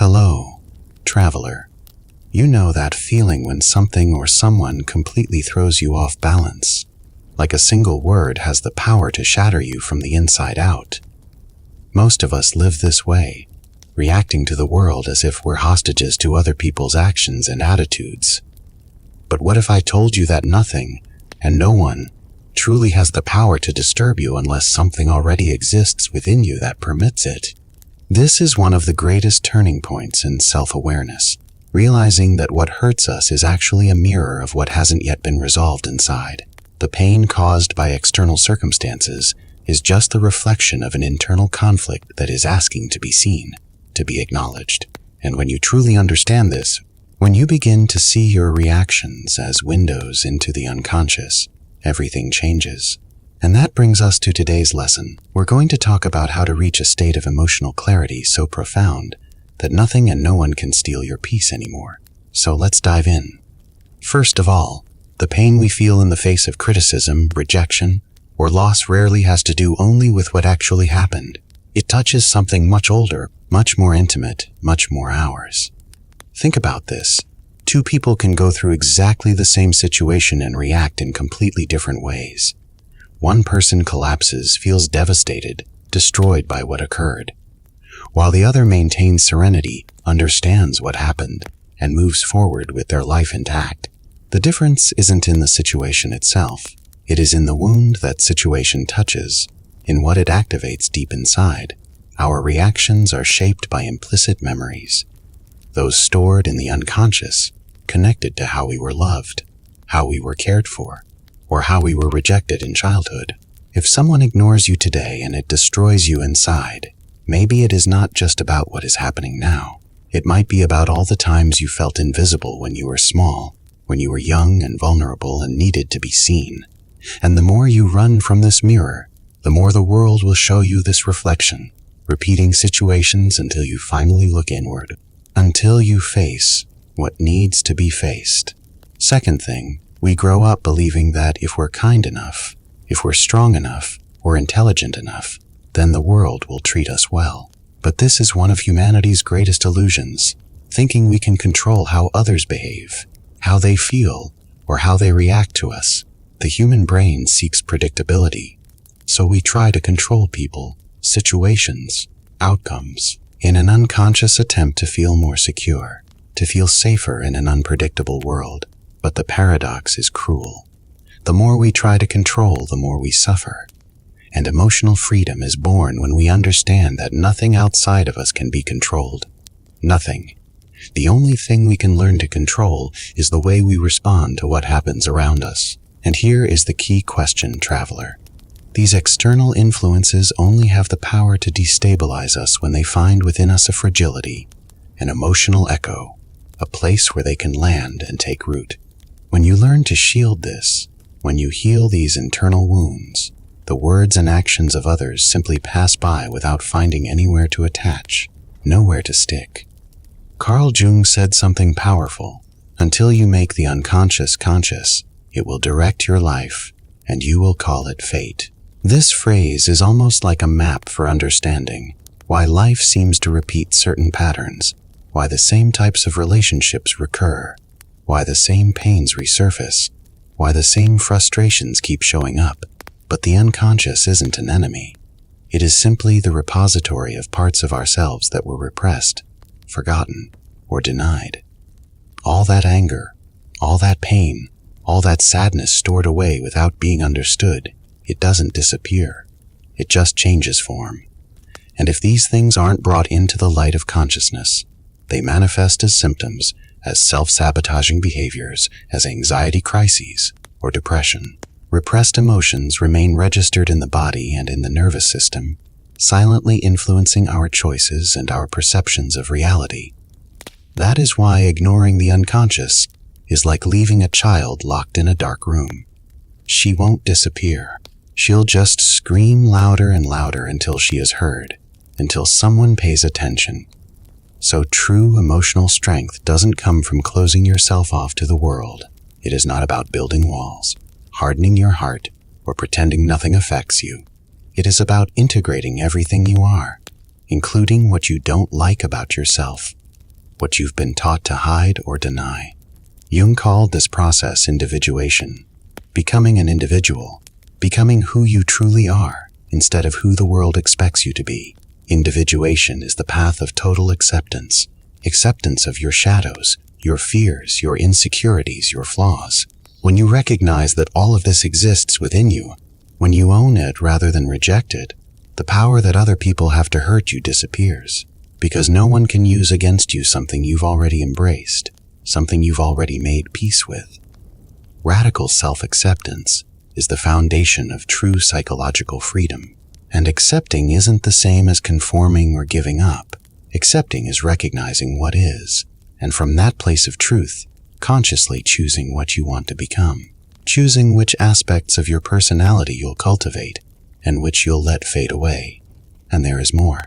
Hello, traveler. You know that feeling when something or someone completely throws you off balance, like a single word has the power to shatter you from the inside out. Most of us live this way, reacting to the world as if we're hostages to other people's actions and attitudes. But what if I told you that nothing, and no one, truly has the power to disturb you unless something already exists within you that permits it? This is one of the greatest turning points in self-awareness, realizing that what hurts us is actually a mirror of what hasn't yet been resolved inside. The pain caused by external circumstances is just the reflection of an internal conflict that is asking to be seen, to be acknowledged. And when you truly understand this, when you begin to see your reactions as windows into the unconscious, everything changes. And that brings us to today's lesson. We're going to talk about how to reach a state of emotional clarity so profound that nothing and no one can steal your peace anymore. So let's dive in. First of all, the pain we feel in the face of criticism, rejection, or loss rarely has to do only with what actually happened. It touches something much older, much more intimate, much more ours. Think about this. Two people can go through exactly the same situation and react in completely different ways. One person collapses, feels devastated, destroyed by what occurred, while the other maintains serenity, understands what happened, and moves forward with their life intact. The difference isn't in the situation itself. It is in the wound that situation touches, in what it activates deep inside. Our reactions are shaped by implicit memories, those stored in the unconscious, connected to how we were loved, how we were cared for, or how we were rejected in childhood. If someone ignores you today and it destroys you inside, maybe it is not just about what is happening now. It might be about all the times you felt invisible when you were small, when you were young and vulnerable and needed to be seen. And the more you run from this mirror, the more the world will show you this reflection, repeating situations until you finally look inward, until you face what needs to be faced. Second thing, we grow up believing that if we're kind enough, if we're strong enough, or intelligent enough, then the world will treat us well. But this is one of humanity's greatest illusions, thinking we can control how others behave, how they feel, or how they react to us. The human brain seeks predictability, so we try to control people, situations, outcomes, in an unconscious attempt to feel more secure, to feel safer in an unpredictable world. But the paradox is cruel. The more we try to control, the more we suffer. And emotional freedom is born when we understand that nothing outside of us can be controlled. Nothing. The only thing we can learn to control is the way we respond to what happens around us. And here is the key question, traveler. These external influences only have the power to destabilize us when they find within us a fragility, an emotional echo, a place where they can land and take root. When you learn to shield this, when you heal these internal wounds, the words and actions of others simply pass by without finding anywhere to attach, nowhere to stick. Carl Jung said something powerful. Until you make the unconscious conscious, it will direct your life, and you will call it fate. This phrase is almost like a map for understanding why life seems to repeat certain patterns, why the same types of relationships recur, why the same pains resurface, why the same frustrations keep showing up. But the unconscious isn't an enemy. It is simply the repository of parts of ourselves that were repressed, forgotten, or denied. All that anger, all that pain, all that sadness stored away without being understood, it doesn't disappear. It just changes form. And if these things aren't brought into the light of consciousness, they manifest as symptoms, as self-sabotaging behaviors, as anxiety crises, or depression. Repressed emotions remain registered in the body and in the nervous system, silently influencing our choices and our perceptions of reality. That is why ignoring the unconscious is like leaving a child locked in a dark room. She won't disappear. She'll just scream louder and louder until she is heard, until someone pays attention. So true emotional strength doesn't come from closing yourself off to the world. It is not about building walls, hardening your heart, or pretending nothing affects you. It is about integrating everything you are, including what you don't like about yourself, what you've been taught to hide or deny. Jung called this process individuation, becoming an individual, becoming who you truly are instead of who the world expects you to be. Individuation is the path of total acceptance, acceptance of your shadows, your fears, your insecurities, your flaws. When you recognize that all of this exists within you, when you own it rather than reject it, the power that other people have to hurt you disappears, because no one can use against you something you've already embraced, something you've already made peace with. Radical self-acceptance is the foundation of true psychological freedom. And accepting isn't the same as conforming or giving up. Accepting is recognizing what is, and from that place of truth, consciously choosing what you want to become, choosing which aspects of your personality you'll cultivate, and which you'll let fade away. And there is more.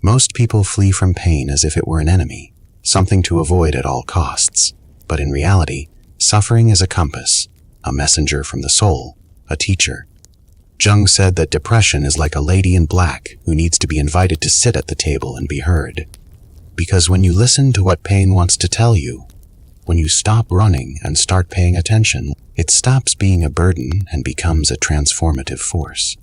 Most people flee from pain as if it were an enemy, something to avoid at all costs. But in reality, suffering is a compass, a messenger from the soul, a teacher. Jung said that depression is like a lady in black who needs to be invited to sit at the table and be heard. Because when you listen to what pain wants to tell you, when you stop running and start paying attention, it stops being a burden and becomes a transformative force.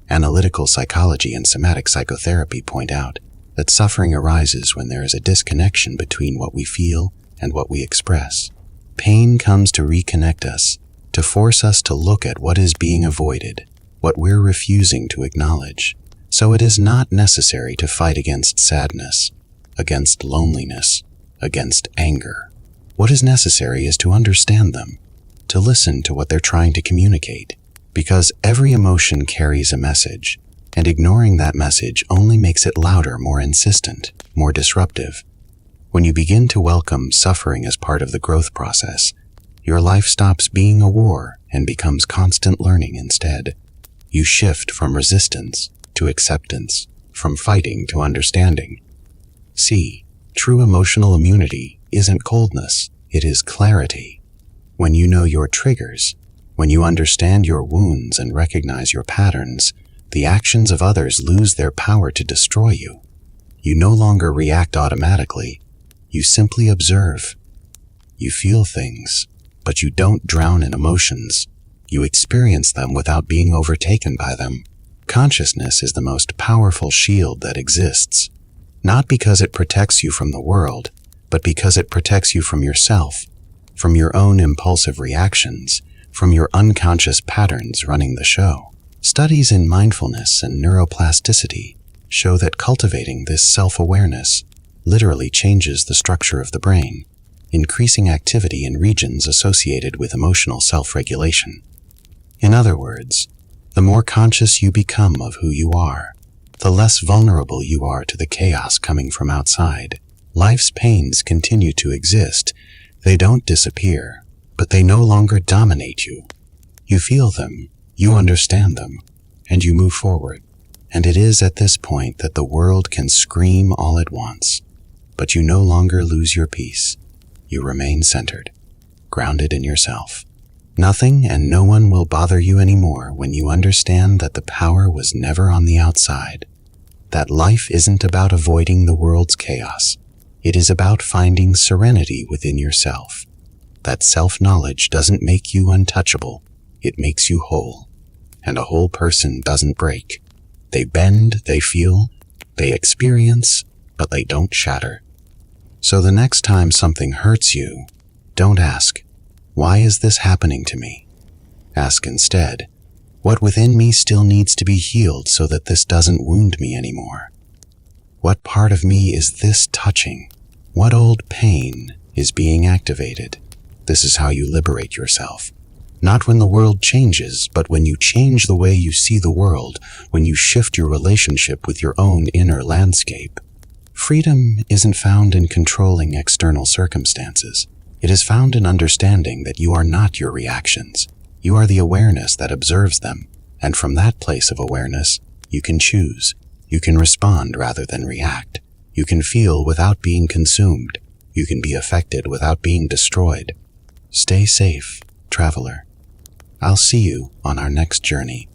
Analytical psychology and somatic psychotherapy point out that suffering arises when there is a disconnection between what we feel and what we express. Pain comes to reconnect us, to force us to look at what is being avoided, what we're refusing to acknowledge. So it is not necessary to fight against sadness, against loneliness, against anger. What is necessary is to understand them, to listen to what they're trying to communicate, because every emotion carries a message, and ignoring that message only makes it louder, more insistent, more disruptive. When you begin to welcome suffering as part of the growth process, your life stops being a war and becomes constant learning instead. You shift from resistance to acceptance, from fighting to understanding. See, true emotional immunity isn't coldness, it is clarity. When you know your triggers, when you understand your wounds and recognize your patterns, the actions of others lose their power to destroy you. You no longer react automatically, you simply observe. You feel things, but you don't drown in emotions. You experience them without being overtaken by them. Consciousness is the most powerful shield that exists, not because it protects you from the world, but because it protects you from yourself, from your own impulsive reactions, from your unconscious patterns running the show. Studies in mindfulness and neuroplasticity show that cultivating this self-awareness literally changes the structure of the brain, increasing activity in regions associated with emotional self-regulation. In other words, the more conscious you become of who you are, the less vulnerable you are to the chaos coming from outside. Life's pains continue to exist. They don't disappear, but they no longer dominate you. You feel them, you understand them, and you move forward. And it is at this point that the world can scream all at once, but you no longer lose your peace. You remain centered, grounded in yourself. Nothing and no one will bother you anymore when you understand that the power was never on the outside, that life isn't about avoiding the world's chaos. It is about finding serenity within yourself. That self-knowledge doesn't make you untouchable, it makes you whole. And a whole person doesn't break. They bend, they feel, they experience, but they don't shatter. So the next time something hurts you, don't ask, "Why is this happening to me?" Ask instead, "What within me still needs to be healed so that this doesn't wound me anymore? What part of me is this touching? What old pain is being activated?" This is how you liberate yourself. Not when the world changes, but when you change the way you see the world, when you shift your relationship with your own inner landscape. Freedom isn't found in controlling external circumstances. It is found in understanding that you are not your reactions. You are the awareness that observes them, and from that place of awareness, you can choose. You can respond rather than react. You can feel without being consumed. You can be affected without being destroyed. Stay safe, traveler. I'll see you on our next journey.